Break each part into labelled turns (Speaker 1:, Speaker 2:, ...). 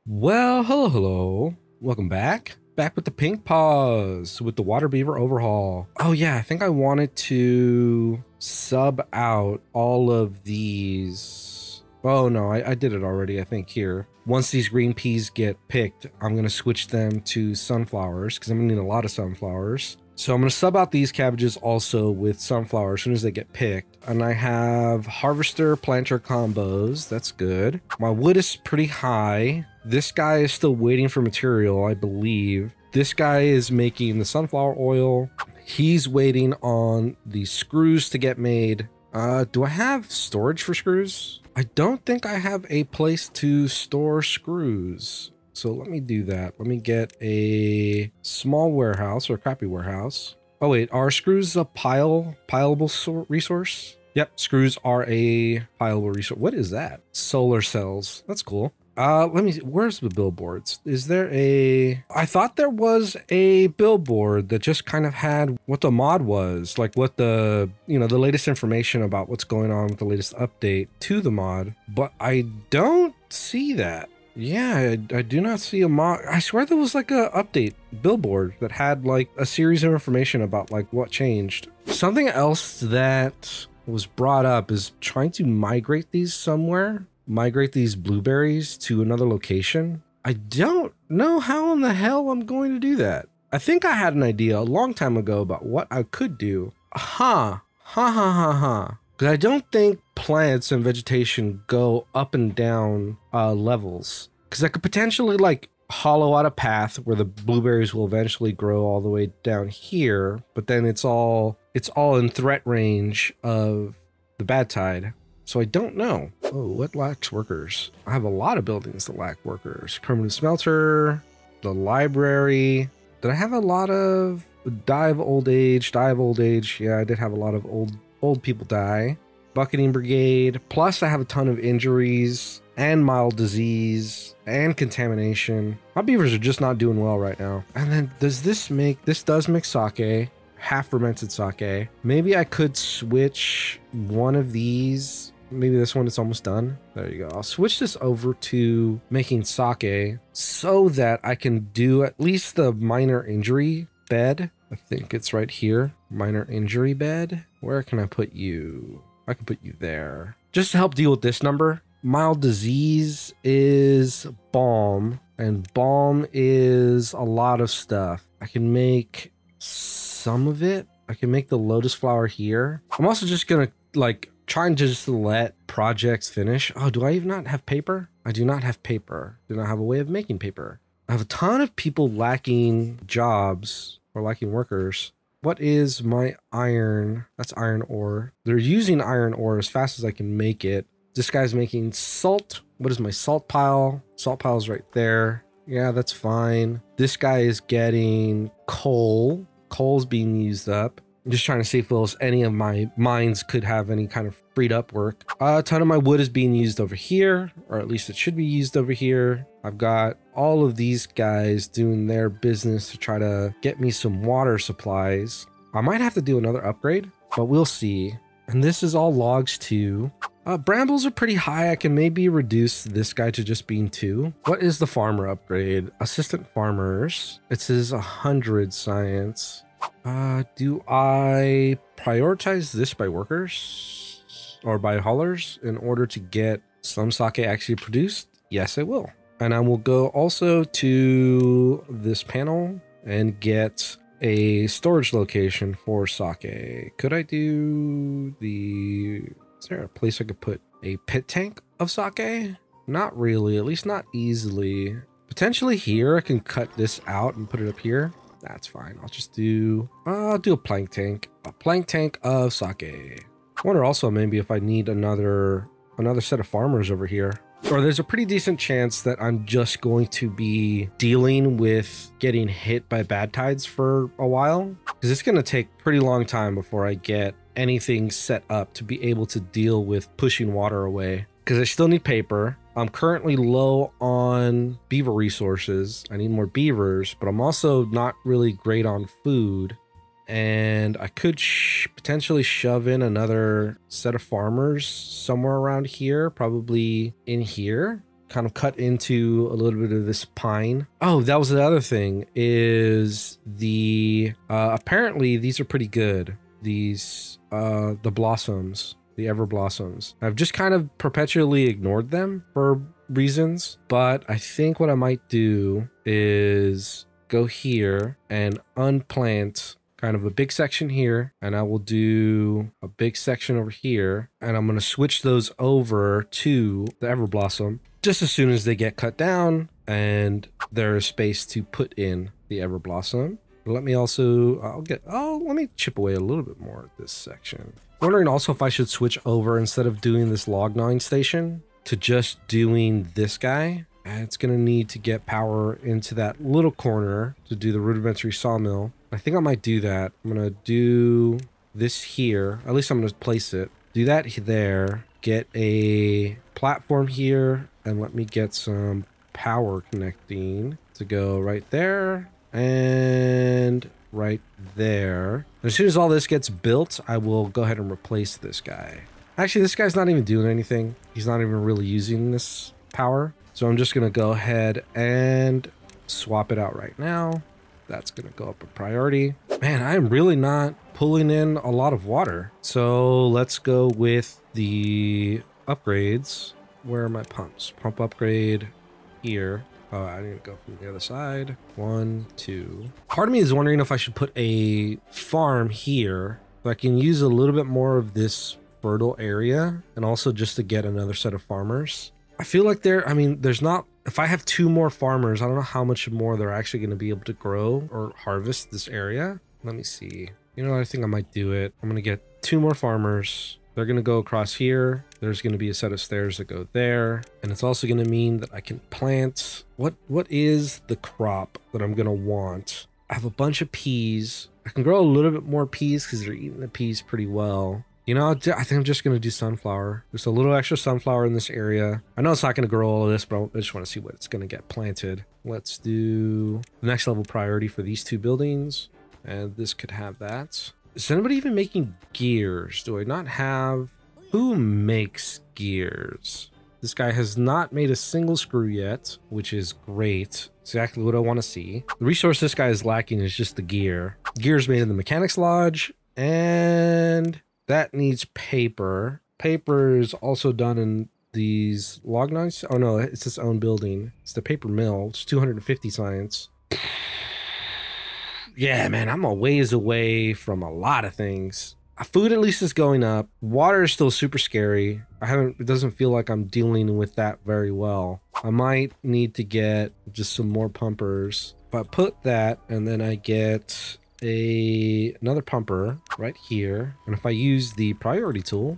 Speaker 1: Well, hello. Welcome back. Back with the pink paws with the Water Beaver Overhaul. Oh yeah, I think I wanted to sub out all of these. Oh no, I did it already, I think here. Once these green peas get picked, I'm gonna switch them to sunflowers because I'm gonna need a lot of sunflowers. So I'm gonna sub out these cabbages also with sunflower as soon as they get picked. And I have harvester planter combos. That's good. My wood is pretty high. This guy is still waiting for material, I believe. This guy is making the sunflower oil. He's waiting on the screws to get made. Do I have storage for screws? I don't think I have a place to store screws. So let me do that. Let me get a small warehouse or a crappy warehouse. Oh wait, are screws a pileable resource? Yep, screws are a pileable resource. What is that? Solar cells. That's cool. Let me see. Where's the billboards? Is there a... I thought there was a billboard that just kind of had what the mod was, like what the, you know, the latest information about what's going on with the latest update to the mod, but I don't see that. Yeah, I do not see a mod. I swear there was like a update billboard that had like a series of information about like what changed. Something else that was brought up is trying to migrate these somewhere. Migrate these blueberries to another location. I don't know how in the hell I'm going to do that. I think I had an idea a long time ago about what I could do. Because I don't think plants and vegetation go up and down levels. Because I could potentially like hollow out a path where the blueberries will eventually grow all the way down here, but then it's all in threat range of the bad tide. So I don't know. Oh, what lacks workers? I have a lot of buildings that lack workers. Permanent smelter, the library. Did I have a lot of die of old age? Yeah, I did have a lot of old people die. Bucketing brigade. Plus I have a ton of injuries and mild disease and contamination. My beavers are just not doing well right now. And then this does make sake. Half fermented sake. Maybe I could switch one of these. Maybe this one is almost done. There you go. I'll switch this over to making sake so that I can do at least the minor injury bed. I think it's right here. Minor injury bed. Where can I put you? I can put you there. Just to help deal with this number. Mild disease is balm, and balm is a lot of stuff. I can make some of it. I can make the lotus flower here. I'm also just gonna like trying to just let projects finish. Oh, do I even not have paper? I do not have paper. Do not have a way of making paper. I have a ton of people lacking jobs or lacking workers. What is my iron? That's iron ore. They're using iron ore as fast as I can make it. This guy's making salt. What is my salt pile? Salt pile's right there. Yeah, that's fine. This guy is getting coal. Coal's being used up. I'm just trying to see if any of my mines could have any kind of freed up work. A ton of my wood is being used over here, or at least it should be used over here. I've got all of these guys doing their business to try to get me some water supplies. I might have to do another upgrade, but we'll see. And this is all logs too. Brambles are pretty high. I can maybe reduce this guy to just being 2. What is the farmer upgrade? Assistant farmers. It says 100 science. Do I prioritize this by workers or by haulers in order to get some sake actually produced? Yes, I will. And I will go also to this panel and get a storage location for sake. Could I do the... Is there a place I could put a pit tank of sake? Not really, at least not easily. Potentially here, I can cut this out and put it up here. That's fine. I'll just do, I'll do a plank tank. A plank tank of sake. I wonder also maybe if I need another set of farmers over here. Or there's a pretty decent chance that I'm just going to be dealing with getting hit by bad tides for a while. Because it's going to take a pretty long time before I get anything set up to be able to deal with pushing water away. Because I still need paper. I'm currently low on beaver resources. I need more beavers, but I'm also not really great on food. And I could potentially shove in another set of farmers somewhere around here, probably in here. kind of cut into a little bit of this pine. Oh, that was the other thing is the apparently these are pretty good. These the blossoms, the ever blossoms. I've just kind of perpetually ignored them for reasons, but I think what I might do is go here and unplant kind of a big section here, and I will do a big section over here, and I'm going to switch those over to the Everblossom just as soon as they get cut down and there is space to put in the Everblossom. Let me also, let me chip away a little bit more at this section. Wondering also if I should switch over instead of doing this log gnawing station to just doing this guy. It's going to need to get power into that little corner to do the rudimentary sawmill. I think I might do that. I'm going to do this here. At least I'm going to place it. Do that there. Get a platform here. And let me get some power connecting to go right there. And right there. As soon as all this gets built, I will go ahead and replace this guy. Actually, this guy's not even doing anything. He's not even really using this power. So I'm just going to go ahead and swap it out right now. That's going to go up a priority. Man, I'm really not pulling in a lot of water. So let's go with the upgrades. Where are my pumps? Pump upgrade here. Oh, I need to go from the other side. 1, 2. Part of me is wondering if I should put a farm here so I can use a little bit more of this fertile area and also just to get another set of farmers. I feel like there's not, if I have 2 more farmers, I don't know how much more they're actually going to be able to grow or harvest this area. Let me see. You know, I think I might do it. I'm going to get 2 more farmers. They're going to go across here. There's going to be a set of stairs that go there. And it's also going to mean that I can plant. What is the crop that I'm going to want? I have a bunch of peas. I can grow a little bit more peas because they're eating the peas pretty well. You know, I think I'm just going to do sunflower. Just a little extra sunflower in this area. I know it's not going to grow all of this, but I just want to see what it's going to get planted. Let's do the next level priority for these 2 buildings. And this could have that. Is anybody even making gears? Do I not have... Who makes gears? This guy has not made a single screw yet, which is great. Exactly what I want to see. The resource this guy is lacking is just the gear. Gear's made in the Mechanics Lodge, and that needs paper. Paper is also done in these log knives. Oh no, it's its own building. It's the paper mill. It's 250 science. Yeah, man, I'm a ways away from a lot of things. Food at least is going up. Water is still super scary. It doesn't feel like I'm dealing with that very well. I might need to get just some more pumpers. If I put that and then I get another pumper right here, and if I use the priority tool,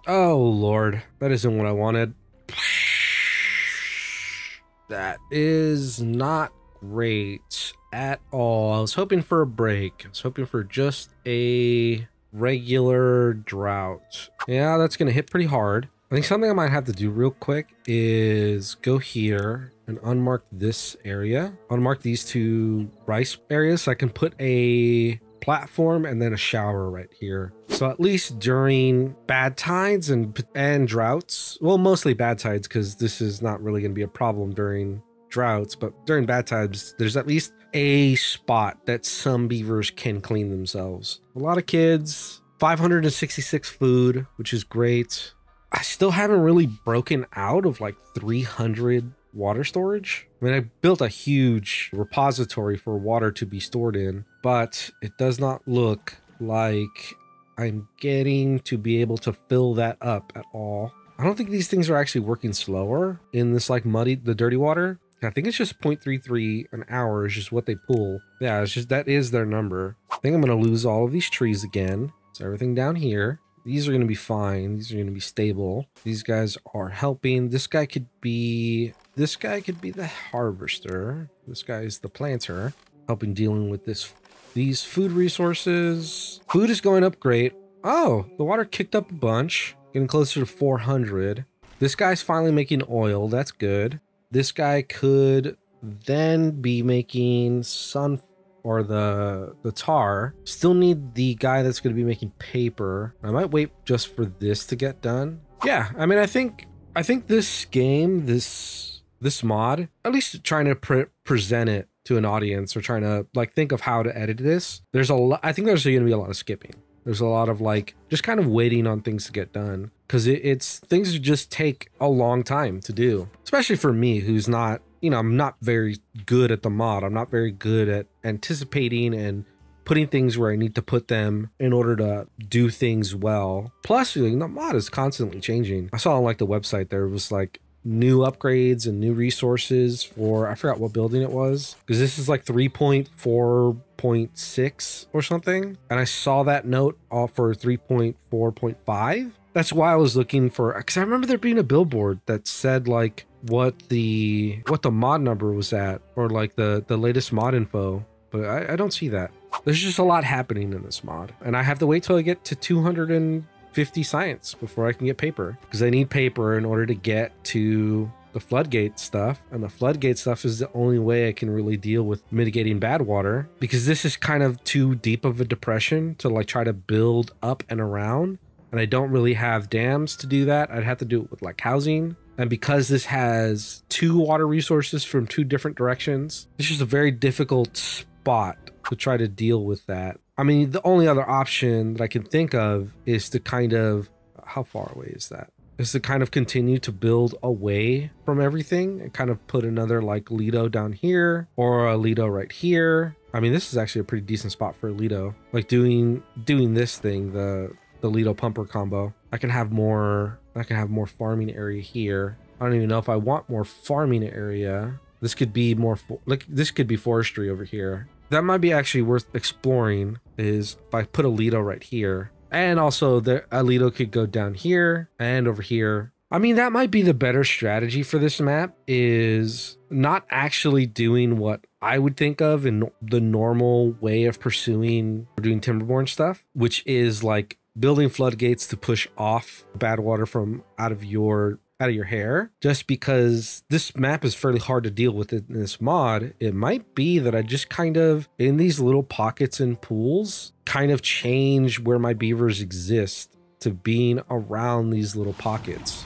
Speaker 1: oh Lord, that isn't what I wanted. That is not great at all. I was hoping for a break. I was hoping for just a regular drought. Yeah, that's gonna hit pretty hard. I think something I might have to do real quick is go here and unmark this area. Unmark these 2 rice areas so I can put a platform and then a shower right here. So at least during bad tides and droughts, well, mostly bad tides because this is not really gonna be a problem during droughts, but during bad times, there's at least a spot that some beavers can clean themselves. A lot of kids, 566 food, which is great. I still haven't really broken out of like 300 water storage. I mean, I built a huge repository for water to be stored in, but it does not look like I'm getting to be able to fill that up at all. I don't think these things are actually working slower in this like the dirty water. I think it's just 0.33 an hour is just what they pull. Yeah, it's just that is their number. I think I'm going to lose all of these trees again. So everything down here. These are going to be fine. These are going to be stable. These guys are helping. This guy could be the harvester. This guy is the planter, helping dealing with these food resources. Food is going up great. Oh, the water kicked up a bunch, getting closer to 400. This guy's finally making oil. That's good. This guy could then be making the tar. Still need the guy that's going to be making paper. I might wait just for this to get done. Yeah, I mean, I think I think this game, this mod, at least trying to present it to an audience or trying to like think of how to edit this, there's a lot. I think there's going to be a lot of skipping. There's a lot of like just kind of waiting on things to get done because it's things just take a long time to do, especially for me who's not, you know, I'm not very good at the mod. I'm not very good at anticipating and putting things where I need to put them in order to do things well. Plus, the mod is constantly changing. I saw on like the website there was like new upgrades and new resources for, I forgot what building it was, because this is like 3.4.6 or something, and I saw that note for 3.4.5. That's why I was looking for, because I remember there being a billboard that said like what the mod number was at, or like the latest mod info, but I don't see that. There's just a lot happening in this mod, and I have to wait till I get to 250 science before I can get paper, because I need paper in order to get to the floodgate stuff, and the floodgate stuff is the only way I can really deal with mitigating bad water, because this is kind of too deep of a depression to like try to build up and around, and I don't really have dams to do that. I'd have to do it with like housing, and because this has 2 water resources from 2 different directions, it's just a very difficult spot to try to deal with that. I mean, the only other option that I can think of is to kind of, how far away is that? Is to kind of continue to build away from everything and kind of put another like Lido down here or a Lido right here. I mean, this is actually a pretty decent spot for a Lido. Like doing this thing, the Lido pumper combo. I can have more farming area here. I don't even know if I want more farming area. This could be more, like this could be forestry over here. That might be actually worth exploring, is if I put a Lido right here, and also a Lido could go down here and over here. I mean, that might be the better strategy for this map, is not actually doing what I would think of in the normal way of pursuing or doing Timberborn stuff, which is like building floodgates to push off bad water from out of your hair. Just because this map is fairly hard to deal with in this mod, it might be that I just kind of, in these little pockets and pools, kind of change where my beavers exist to being around these little pockets.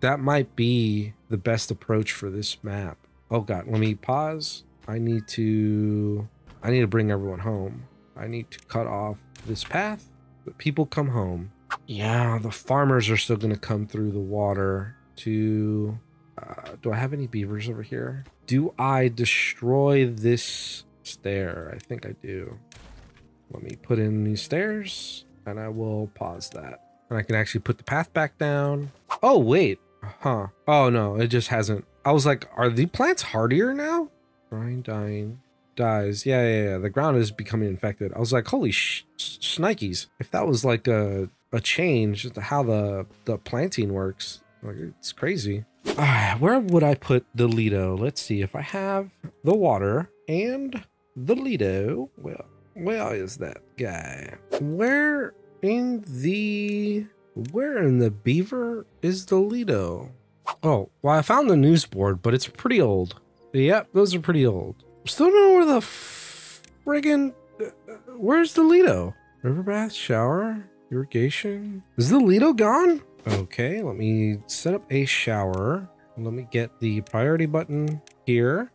Speaker 1: That might be the best approach for this map. Oh god, let me pause. I need to bring everyone home. I need to cut off this path, but people come home. Yeah, the farmers are still going to come through the water to... do I have any beavers over here? Do I destroy this stair? I think I do. Let me put in these stairs, and I will pause that. And I can actually put the path back down. Oh, wait. Huh. Oh, no, it just hasn't. I was like, are the plants hardier now? Grind, dying, dies. Yeah. The ground is becoming infected. I was like, holy shnikes. If that was like a change to how the planting works, like, it's crazy. All right, where would I put the Lido? Let's see if I have the water and the Lido. Well, where is that guy? Where in the beaver is the Lido? Oh, well, I found the news board, but it's pretty old. Yep, those are pretty old. Still don't know where the friggin' where's the Lido? River bath, shower, irrigation. Is the Lido gone? Okay, let me set up a shower. Let me get the priority button here.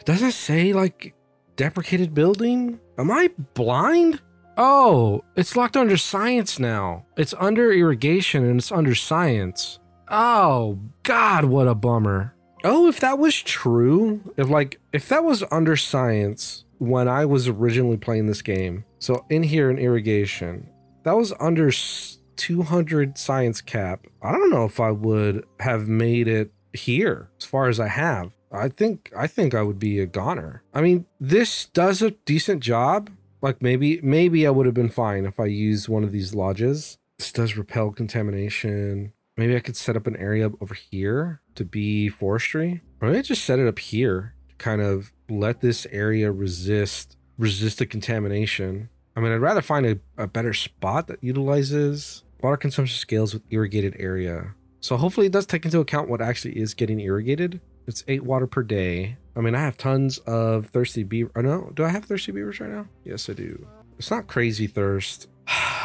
Speaker 1: Does it say like deprecated building? Am I blind? Oh, it's locked under science now. It's under irrigation and it's under science. Oh god, what a bummer. Oh, if that was true, if that was under science when I was originally playing this game, so in here in irrigation, that was under 200 science cap. I don't know if I would have made it here as far as I have. I think I would be a goner. I mean, this does a decent job. Like maybe I would have been fine if I used one of these lodges. This does repel contamination. Maybe I could set up an area over here to be forestry. Or maybe just set it up here to kind of let this area resist the contamination. I mean, I'd rather find a better spot that utilizes water consumption scales with irrigated area. So hopefully it does take into account what actually is getting irrigated. It's 8 water per day. I mean, I have tons of thirsty beaver. Oh no, do I have thirsty beavers right now? Yes, I do. It's not crazy thirst.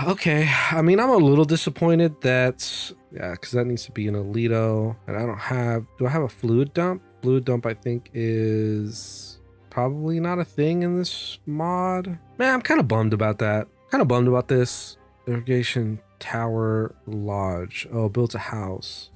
Speaker 1: Okay. I mean, I'm a little disappointed that, yeah, because that needs to be an Alito. And I don't have, do I have a fluid dump? Fluid dump, I think, is probably not a thing in this mod. Man, I'm kind of bummed about that. Kind of bummed about this. Irrigation Tower Lodge. Oh, built a house.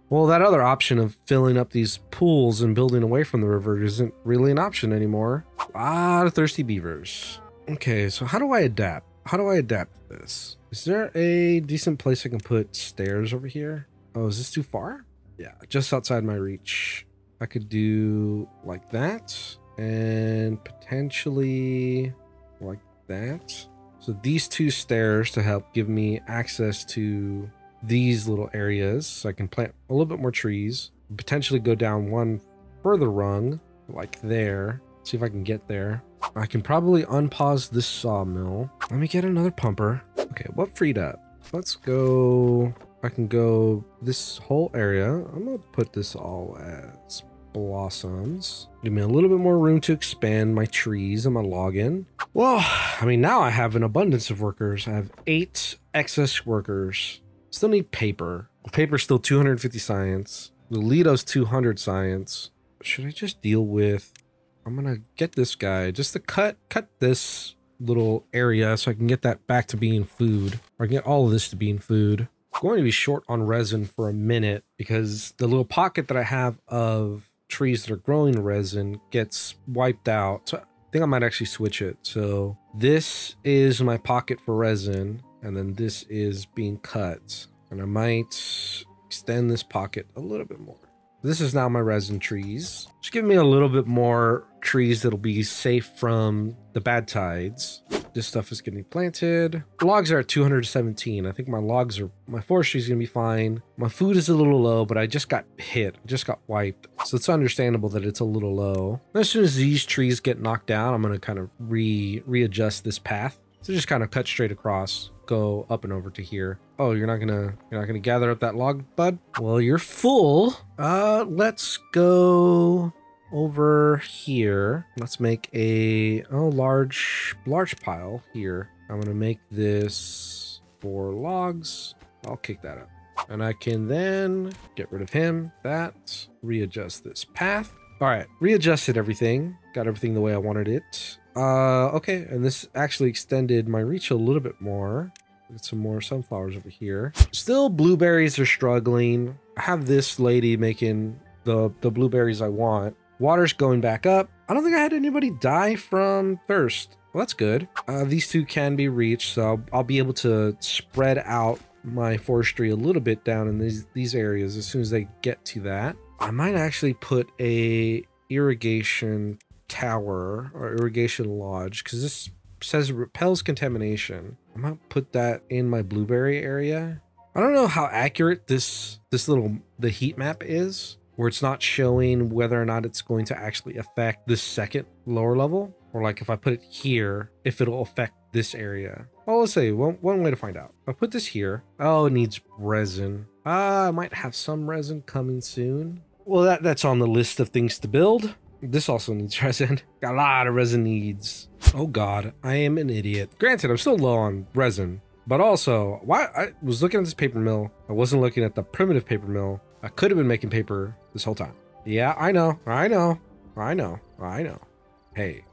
Speaker 1: Well, that other option of filling up these pools and building away from the river isn't really an option anymore. A lot of thirsty beavers. Okay, so how do I adapt? How do I adapt to this? Is there a decent place I can put stairs over here? Oh, is this too far? Yeah, just outside my reach. I could do like that and potentially like that. So these two stairs to help give me access to these little areas so I can plant a little bit more trees, potentially go down one further rung like there. See if I can get there. I can probably unpause this sawmill. Let me get another pumper. Okay, what freed up? Let's go. I can go this whole area. I'm gonna put this all as blossoms. Give me a little bit more room to expand my trees and my login. Well, I mean, now I have an abundance of workers. I have 8 excess workers. Still need paper. The paper's still 250 science. The Lito's 200 science. Should I just deal with... I'm gonna get this guy just to cut this little area so I can get that back to being food. Or I can get all of this to being food. I'm going to be short on resin for a minute because the little pocket that I have of trees that are growing resin gets wiped out. So I think I might actually switch it. So this is my pocket for resin. And then this is being cut. And I might extend this pocket a little bit more. This is now my resin trees. Just give me a little bit more trees that'll be safe from the bad tides. This stuff is getting planted. The logs are at 217. I think my forestry is gonna be fine. My food is a little low, but I just got hit. I just got wiped. So it's understandable that it's a little low. As soon as these trees get knocked down, I'm gonna kind of readjust this path. So just kind of cut straight across, go up and over to here. Oh, you're not gonna gather up that log, bud? Well, you're full. Let's go over here. Let's make a large pile here. I'm gonna make this 4 logs. I'll kick that up. And I can then get rid of him. That, readjust this path. All right, readjusted everything. Got everything the way I wanted it. Okay, and this actually extended my reach a little bit more. Get some more sunflowers over here. Still, blueberries are struggling. I have this lady making the blueberries I want. Water's going back up. I don't think I had anybody die from thirst. Well, that's good. These two can be reached, so I'll be able to spread out my forestry a little bit down in these areas as soon as they get to that. I might actually put a irrigation tower or irrigation lodge because this says it repels contamination. I might put that in my blueberry area. I don't know how accurate the heat map is, where it's not showing whether or not it's going to actually affect this second lower level, or like if I put it here, if it'll affect this area. Well, let's say one way to find out. I'll put this here. Oh, it needs resin. I might have some resin coming soon. Well, that's on the list of things to build. This also needs resin. Got a lot of resin needs. Oh God, I am an idiot. Granted, I'm still low on resin, but also, why I was looking at this paper mill. I wasn't looking at the primitive paper mill. I could have been making paper this whole time. Yeah, I know. Hey,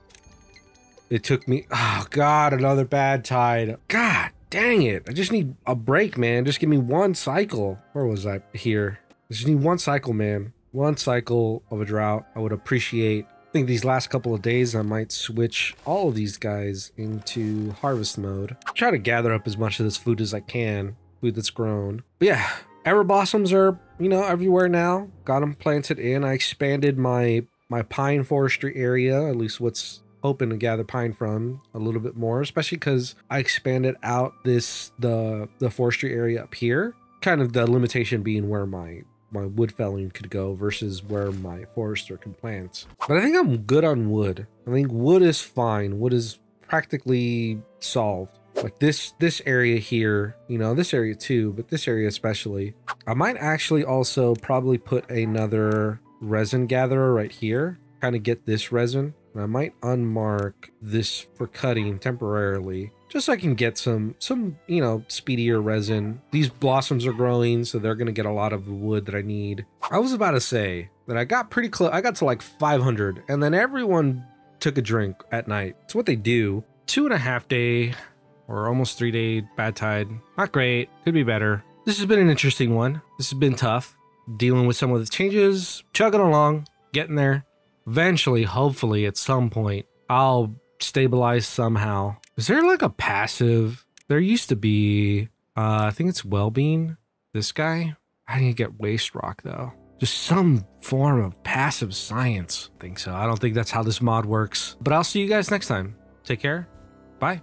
Speaker 1: it took me, oh God, another bad tide. God dang it. I just need a break, man. Just give me one cycle. Where was I? Here. I just need one cycle, man. One cycle of a drought. I would appreciate. I think these last couple of days I might switch all of these guys into harvest mode. Try to gather up as much of this food as I can. Food that's grown. But yeah, ever blossoms are, everywhere now. Got them planted in. I expanded my pine forestry area, at least what's hoping to gather pine from, a little bit more, especially because I expanded out the forestry area up here. Kind of the limitation being where my wood felling could go versus where my forester can plant. But I think I'm good on wood. I think wood is fine. Wood is practically solved. Like this area here, this area too, but this area especially. I might actually also probably put another resin gatherer right here, kind of get this resin. And I might unmark this for cutting temporarily. just so I can get some, you know, speedier resin. These blossoms are growing, so they're gonna get a lot of wood that I need. I was about to say that I got pretty close. I got to like 500, and then everyone took a drink at night. It's what they do. 2.5 day or almost 3 day bad tide. Not great. Could be better. This has been an interesting one. This has been tough. Dealing with some of the changes, chugging along, getting there. Eventually, hopefully, at some point, I'll stabilize somehow. Is there like a passive? There used to be, I think it's Wellbeing. This guy. I need to get waste rock though. Just some form of passive science. I think so. I don't think that's how this mod works. But I'll see you guys next time. Take care. Bye.